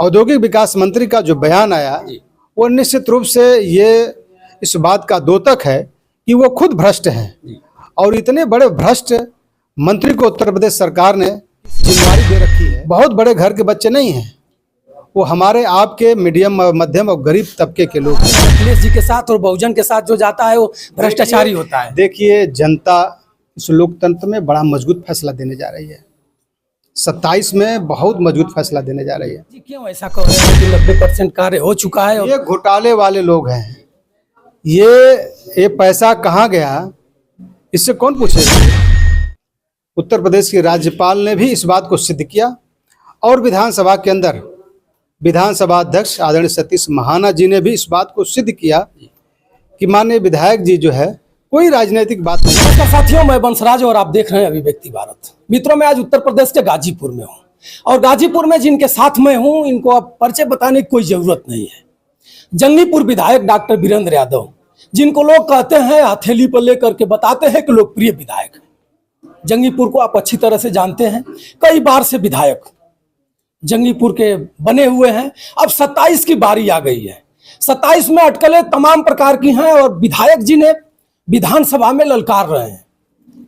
औद्योगिक विकास मंत्री का जो बयान आया वो निश्चित रूप से ये इस बात का द्योतक है कि वो खुद भ्रष्ट हैं और इतने बड़े भ्रष्ट मंत्री को उत्तर प्रदेश सरकार ने जिम्मेदारी दे रखी है। बहुत बड़े घर के बच्चे नहीं हैं, वो हमारे आपके मीडियम मध्यम और गरीब तबके के लोग हैं। अखिलेश जी के साथ और बहुजन के साथ जो जाता है वो भ्रष्टाचारी होता है। देखिए, जनता इस लोकतंत्र में बड़ा मजबूत फैसला देने जा रही है। 27 में बहुत मजबूत फैसला देने जा रही है। जी, क्यों ऐसा कह रहे हैं कि 90% कार्य हो चुका है? ये घोटाले वाले लोग हैं। ये पैसा कहाँ गया, इससे कौन पूछेगा? उत्तर प्रदेश के राज्यपाल ने भी इस बात को सिद्ध किया और विधानसभा के अंदर विधानसभा अध्यक्ष आदरणीय सतीश महाना जी ने भी इस बात को सिद्ध किया कि माननीय विधायक जी जो है कोई राजनीतिक बात नहीं। नमस्कार साथियों, मैं बंसराज और आप देख रहे हैं अभिव्यक्ति भारत। मित्रों, मैं आज उत्तर प्रदेश के गाजीपुर में हूँ और गाजीपुर में जिनके साथ मैं हूँ इनको अब परिचय बताने की कोई जरूरत नहीं है। जंगीपुर विधायक डॉक्टर वीरेंद्र यादव, जिनको लोग कहते हैं हथेली पर लेकर के बताते हैं कि लोकप्रिय विधायक। जंगीपुर को आप अच्छी तरह से जानते हैं, कई बार से विधायक जंगीपुर के बने हुए हैं। अब 27 की बारी आ गई है। 27 में अटकलें तमाम प्रकार की हैं और विधायक जी ने विधानसभा में ललकार रहे हैं।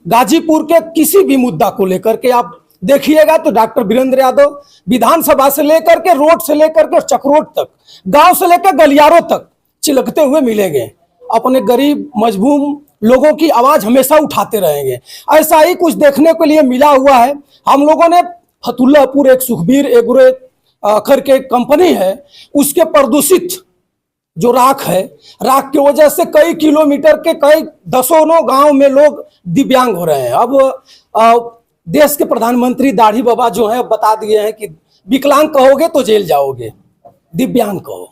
गाजीपुर के किसी भी मुद्दा को लेकर के आप देखिएगा तो डॉक्टर वीरेंद्र यादव विधानसभा से लेकर के रोड से लेकर के चक्रोट तक, गांव से लेकर गलियारों तक चिलकते हुए मिलेंगे। अपने गरीब मजबूर लोगों की आवाज हमेशा उठाते रहेंगे। ऐसा ही कुछ देखने के लिए मिला हुआ है। हम लोगों ने फतुल्लापुर एक सुखबीर एग्रो करके कंपनी है, उसके प्रदूषित जो राख है, राख की वजह से कई किलोमीटर के कई दसों गांव में लोग दिव्यांग हो रहे हैं। अब देश के प्रधानमंत्री दाढ़ी बाबा जो है बता दिए हैं कि विकलांग कहोगे तो जेल जाओगे, दिव्यांग कहो,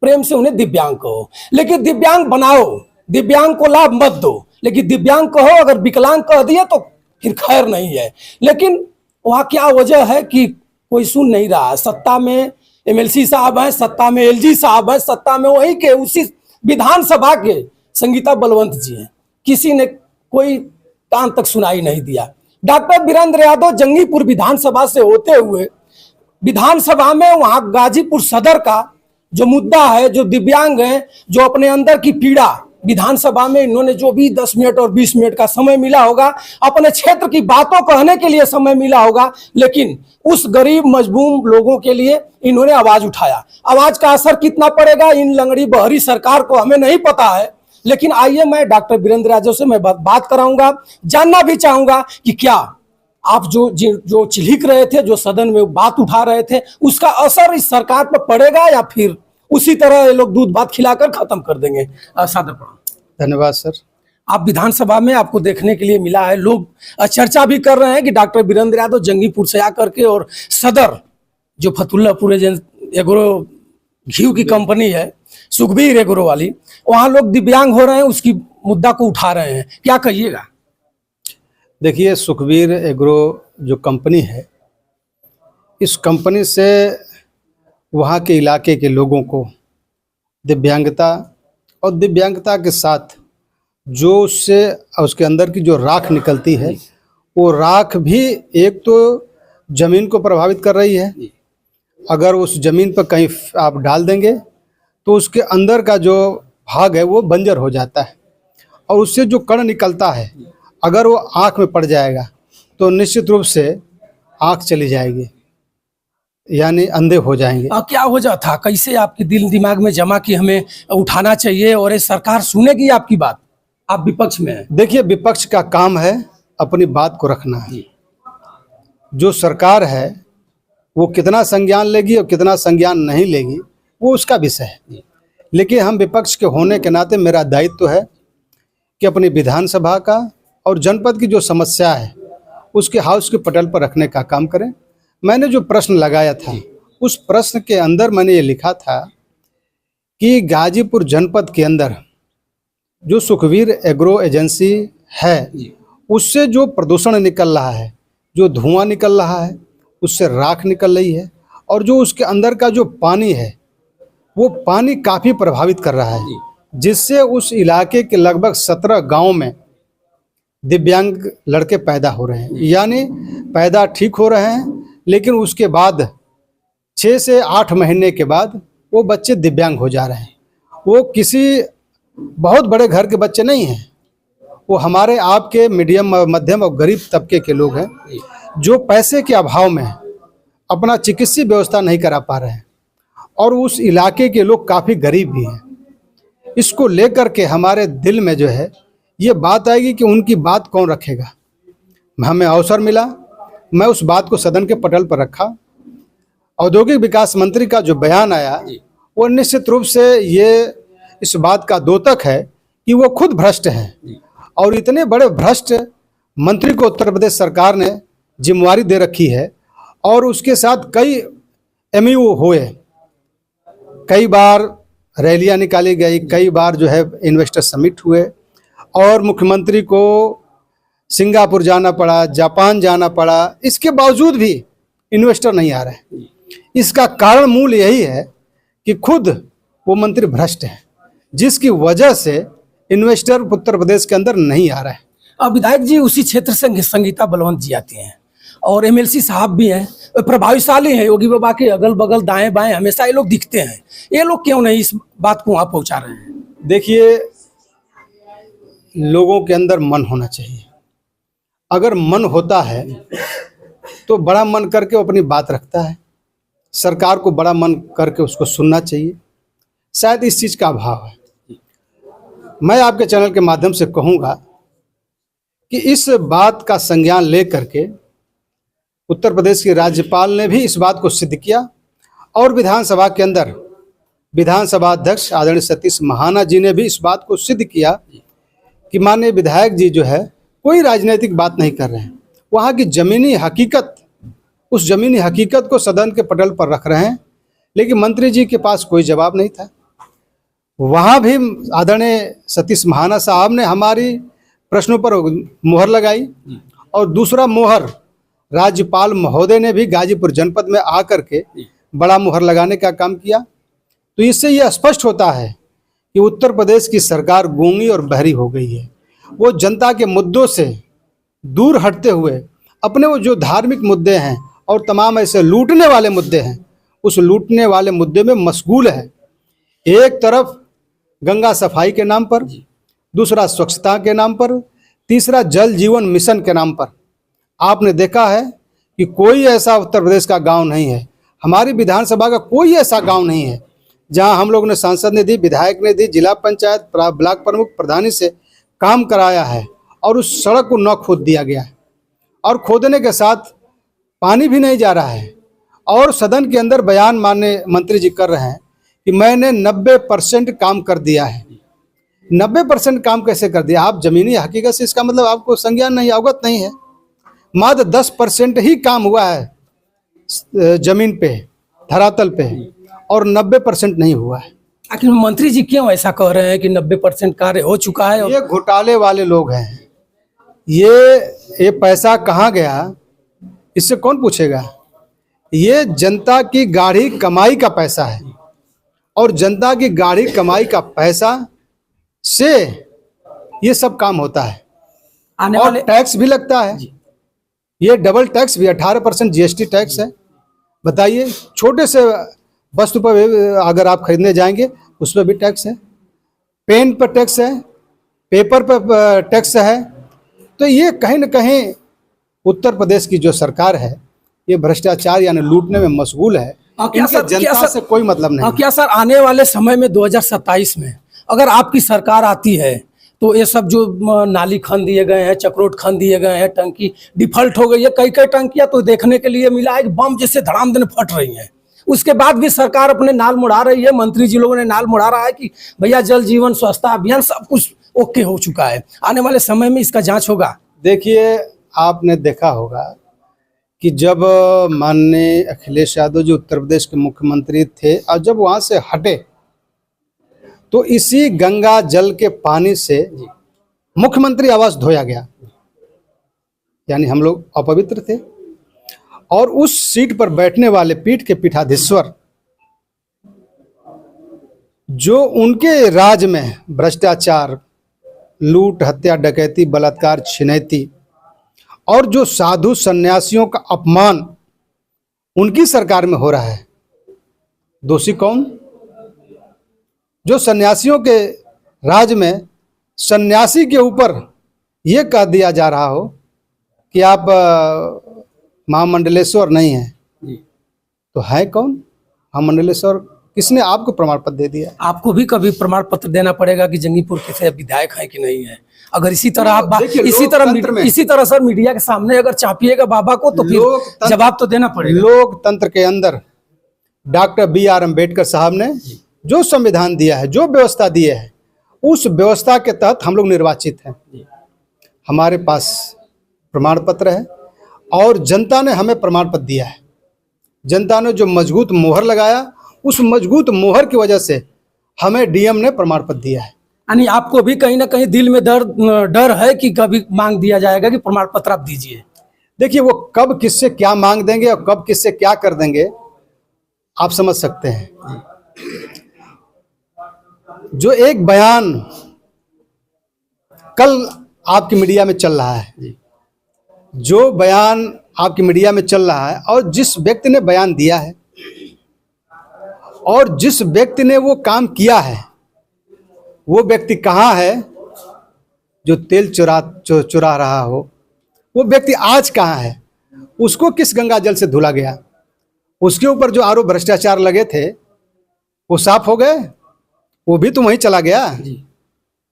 प्रेम से उन्हें दिव्यांग कहो, लेकिन दिव्यांग बनाओ, दिव्यांग को लाभ मत दो, लेकिन दिव्यांग कहो। अगर विकलांग कह दिए तो फिर खैर नहीं है। लेकिन वहाँ क्या वजह है कि कोई सुन नहीं रहा। सत्ता में एमएलसी साहब हैं, सत्ता में एलजी साहब हैं, सत्ता में वहीं के उसी विधानसभा के संगीता बलवंत जी हैं। किसी ने कोई कान तक सुनाई नहीं दिया। डॉक्टर वीरेंद्र यादव जंगीपुर विधानसभा से होते हुए विधानसभा में वहां गाजीपुर सदर का जो मुद्दा है, जो दिव्यांग है, जो अपने अंदर की पीड़ा, विधानसभा में इन्होंने जो भी 10 मिनट और 20 मिनट का समय मिला होगा, अपने क्षेत्र की बातों कहने के लिए समय मिला होगा, लेकिन उस गरीब मजबूर लोगों के लिए इन्होंने आवाज उठाया। आवाज का असर कितना पड़ेगा इन लंगड़ी बहरी सरकार को हमें नहीं पता है, लेकिन आइए मैं डॉक्टर वीरेंद्र यादव से मैं बात कराऊंगा। जानना भी चाहूंगा कि क्या आप जो चिल्हिक रहे थे, जो सदन में बात उठा रहे थे, उसका असर इस सरकार पर पड़ेगा या फिर उसी तरह ये लोग दूध भात खिलाकर खत्म कर देंगे? सादर प्रणाम। धन्यवाद सर। आप विधानसभा में आपको देखने के लिए मिला है, लोग चर्चा भी कर रहे हैं कि डॉक्टर वीरेंद्र यादव जंगीपुर से आकर के और सदर जो फतुल्लापुर एग्रो घी की कंपनी है, सुखबीर एग्रो वाली, वहां लोग दिव्यांग हो रहे हैं, उसकी मुद्दा को उठा रहे हैं। क्या कहिएगा? देखिए, सुखबीर एग्रो जो कंपनी है, इस कंपनी से वहाँ के इलाके के लोगों को दिव्यांगता और दिव्यांगता के साथ जो उसके अंदर की जो राख निकलती है, वो राख भी एक तो ज़मीन को प्रभावित कर रही है। अगर उस ज़मीन पर कहीं आप डाल देंगे तो उसके अंदर का जो भाग है वो बंजर हो जाता है और उससे जो कण निकलता है, अगर वो आँख में पड़ जाएगा तो निश्चित रूप से आँख चली जाएगी, यानी अंधे हो जाएंगे। क्या वजह था? कैसे आपके दिल दिमाग में जमा कि हमें उठाना चाहिए और ये सरकार सुनेगी आपकी बात? आप विपक्ष में हैं। देखिए, विपक्ष का काम है अपनी बात को रखना है। जो सरकार है वो कितना संज्ञान लेगी और कितना संज्ञान नहीं लेगी वो उसका विषय है, लेकिन हम विपक्ष के होने के नाते मेरा दायित्व है कि अपनी विधानसभा का और जनपद की जो समस्या है उसके हाउस के पटल पर रखने का काम करें। मैंने जो प्रश्न लगाया था उस प्रश्न के अंदर मैंने ये लिखा था कि गाजीपुर जनपद के अंदर जो सुखबीर एग्रो एजेंसी है उससे जो प्रदूषण निकल रहा है, जो धुआं निकल रहा है, उससे राख निकल रही है और जो उसके अंदर का जो पानी है वो पानी काफ़ी प्रभावित कर रहा है, जिससे उस इलाके के लगभग 17 गाँव में दिव्यांग लड़के पैदा हो रहे हैं। यानी पैदा ठीक हो रहे हैं, लेकिन उसके बाद 6 से 8 महीने के बाद वो बच्चे दिव्यांग हो जा रहे हैं। वो किसी बहुत बड़े घर के बच्चे नहीं हैं, वो हमारे आपके मीडियम मध्यम और गरीब तबके के लोग हैं जो पैसे के अभाव में अपना चिकित्सीय व्यवस्था नहीं करा पा रहे हैं, और उस इलाके के लोग काफ़ी गरीब भी हैं। इसको लेकर के हमारे दिल में जो है ये बात आएगी कि उनकी बात कौन रखेगा। हमें अवसर मिला, मैं उस बात को सदन के पटल पर रखा। औद्योगिक विकास मंत्री का जो बयान आया वो निश्चित रूप से ये इस बात का द्योतक है कि वो खुद भ्रष्ट हैं, और इतने बड़े भ्रष्ट मंत्री को उत्तर प्रदेश सरकार ने जिम्मेवारी दे रखी है, और उसके साथ कई एमयू हुए, कई बार रैलियां निकाली गई, कई बार जो है इन्वेस्टर समिट हुए, और मुख्यमंत्री को सिंगापुर जाना पड़ा, जापान जाना पड़ा, इसके बावजूद भी इन्वेस्टर नहीं आ रहे। इसका कारण मूल यही है कि खुद वो मंत्री भ्रष्ट है, जिसकी वजह से इन्वेस्टर उत्तर प्रदेश के अंदर नहीं आ रहा है। अब विधायक जी उसी क्षेत्र से संगीता बलवंत जी आती हैं, और एमएलसी साहब भी हैं, प्रभावशाली हैं, योगी बाबा के अगल बगल दाएं बाएं हमेशा ये लोग दिखते हैं। ये लोग क्यों नहीं इस बात को वहाँ पहुँचा रहे हैं? देखिए, लोगों के अंदर मन होना चाहिए। अगर मन होता है तो बड़ा मन करके वो अपनी बात रखता है, सरकार को बड़ा मन करके उसको सुनना चाहिए। शायद इस चीज़ का अभाव है। मैं आपके चैनल के माध्यम से कहूँगा कि इस बात का संज्ञान ले करके उत्तर प्रदेश के राज्यपाल ने भी इस बात को सिद्ध किया, और विधानसभा के अंदर विधानसभा अध्यक्ष आदरणीय सतीश महाना जी ने भी इस बात को सिद्ध किया कि माननीय विधायक जी जो है कोई राजनीतिक बात नहीं कर रहे हैं, वहाँ की ज़मीनी हकीकत, उस ज़मीनी हकीकत को सदन के पटल पर रख रहे हैं। लेकिन मंत्री जी के पास कोई जवाब नहीं था। वहाँ भी आदरणीय सतीश महाना साहब ने हमारी प्रश्नों पर मुहर लगाई, और दूसरा मुहर राज्यपाल महोदय ने भी गाजीपुर जनपद में आकर के बड़ा मुहर लगाने का काम किया। तो इससे यह स्पष्ट होता है कि उत्तर प्रदेश की सरकार गूंगी और बहरी हो गई है। वो जनता के मुद्दों से दूर हटते हुए अपने वो जो धार्मिक मुद्दे हैं और तमाम ऐसे लूटने वाले मुद्दे हैं, उस लूटने वाले मुद्दे में मशगूल है। एक तरफ गंगा सफाई के नाम पर, दूसरा स्वच्छता के नाम पर, तीसरा जल जीवन मिशन के नाम पर। आपने देखा है कि कोई ऐसा उत्तर प्रदेश का गांव नहीं है, हमारी विधानसभा का कोई ऐसा गांव नहीं है जहां हम लोग ने सांसद ने दी, विधायक ने दी, जिला पंचायत, ब्लॉक प्रमुख, प्रधानी से काम कराया है, और उस सड़क को न खोद दिया गया है, और खोदने के साथ पानी भी नहीं जा रहा है। और सदन के अंदर बयान माननीय मंत्री जी कर रहे हैं कि मैंने 90% काम कर दिया है। 90% काम कैसे कर दिया? आप जमीनी हकीकत से इसका मतलब आपको संज्ञान नहीं, अवगत नहीं है। मात्र 10% ही काम हुआ है जमीन पे, धरातल पे, और 90% नहीं हुआ है। आखिर मंत्री जी क्यों ऐसा कह रहे हैं कि 90% कार्य हो चुका है? ये घोटाले वाले लोग हैं। ये पैसा कहाँ गया, इससे कौन पूछेगा? ये जनता की गाढ़ी कमाई का पैसा है, और जनता की गाढ़ी कमाई का पैसा से ये सब काम होता है। और टैक्स भी लगता है, ये डबल टैक्स भी, 18% जीएसटी टैक्स है। बताइए, छोटे से वस्तु पर अगर आप खरीदने जाएंगे उस पर भी टैक्स है, पेन पर टैक्स है, पेपर पर टैक्स है। तो ये कहीं न कहीं उत्तर प्रदेश की जो सरकार है ये भ्रष्टाचार यानी लूटने में मशगूल है। इनके जनता से कोई मतलब नहीं। क्या सर, आने वाले समय में 2027 में अगर आपकी सरकार आती है तो ये सब जो नाली खन दिए गए हैं, चक्रोट खन दिए गए हैं, टंकी डिफॉल्ट हो गई है, कई कई टंकियां तो देखने के लिए मिला है बम जैसे धड़ाम फट रही हैं। उसके बाद भी सरकार अपने नाल मुड़ा रही है, मंत्री जी लोगों ने नाल मुड़ा रहा है कि भैया जल जीवन स्वच्छता अभियान सब कुछ ओके हो चुका है, आने वाले समय में इसका जांच होगा। देखिए, आपने देखा होगा कि जब माननीय अखिलेश यादव जी उत्तर प्रदेश के मुख्यमंत्री थे और जब वहाँ से हटे तो इसी गंगा जल के पानी से मुख्यमंत्री आवास धोया गया, यानी हम लोग अपवित्र थे। और उस सीट पर बैठने वाले पीठ के पीठाधीश्वर जो उनके राज में भ्रष्टाचार, लूट, हत्या, डकैती, बलात्कार, छिनैती और जो साधु सन्यासियों का अपमान उनकी सरकार में हो रहा है, दोषी कौन? जो सन्यासियों के राज में सन्यासी के ऊपर ये कह दिया जा रहा हो कि आप महामंडलेश्वर नहीं हैं, तो है कौन महामंडलेश्वर? किसने आपको प्रमाण पत्र दे दिया? आपको भी कभी प्रमाण पत्र देना पड़ेगा कि जंगीपुर के विधायक है कि नहीं है। अगर इसी तरह आप देखिए, इसी तरह सर मीडिया के सामने अगर चापिएगा बाबा को तो फिर जवाब तो देना पड़ेगा। लोकतंत्र के अंदर डॉक्टर B.R. अम्बेडकर साहब ने जो संविधान दिया है, जो व्यवस्था दी है, उस व्यवस्था के तहत हम लोग निर्वाचित हैं। हमारे पास प्रमाण पत्र है और जनता ने हमें प्रमाण पत्र दिया है। जनता ने जो मजबूत मोहर लगाया, उस मजबूत मोहर की वजह से हमें DM ने प्रमाण पत्र दिया है। यानी आपको भी कहीं ना कहीं दिल में डर है कि कभी मांग दिया जाएगा कि प्रमाण पत्र आप दीजिए। देखिए, वो कब किससे क्या मांग देंगे और कब किससे क्या कर देंगे आप समझ सकते हैं। जो एक बयान कल आपकी मीडिया में चल रहा है, जो बयान आपकी मीडिया में चल रहा है, और जिस व्यक्ति ने बयान दिया है और जिस व्यक्ति ने वो काम किया है, वो व्यक्ति कहाँ है? जो तेल चुरा रहा हो, वो व्यक्ति आज कहाँ है? उसको किस गंगा जल से धुला गया? उसके ऊपर जो आरोप भ्रष्टाचार लगे थे वो साफ हो गए? वो भी तो वहीं चला गया।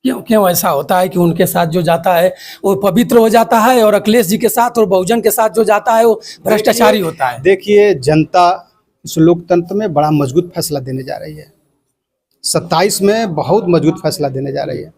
क्यों ऐसा होता है कि उनके साथ जो जाता है वो पवित्र हो जाता है और अखिलेश जी के साथ और बहुजन के साथ जो जाता है वो भ्रष्टाचारी होता है? देखिए, जनता इस लोकतंत्र में बड़ा मजबूत फैसला देने जा रही है। 27 में बहुत मजबूत फैसला देने जा रही है।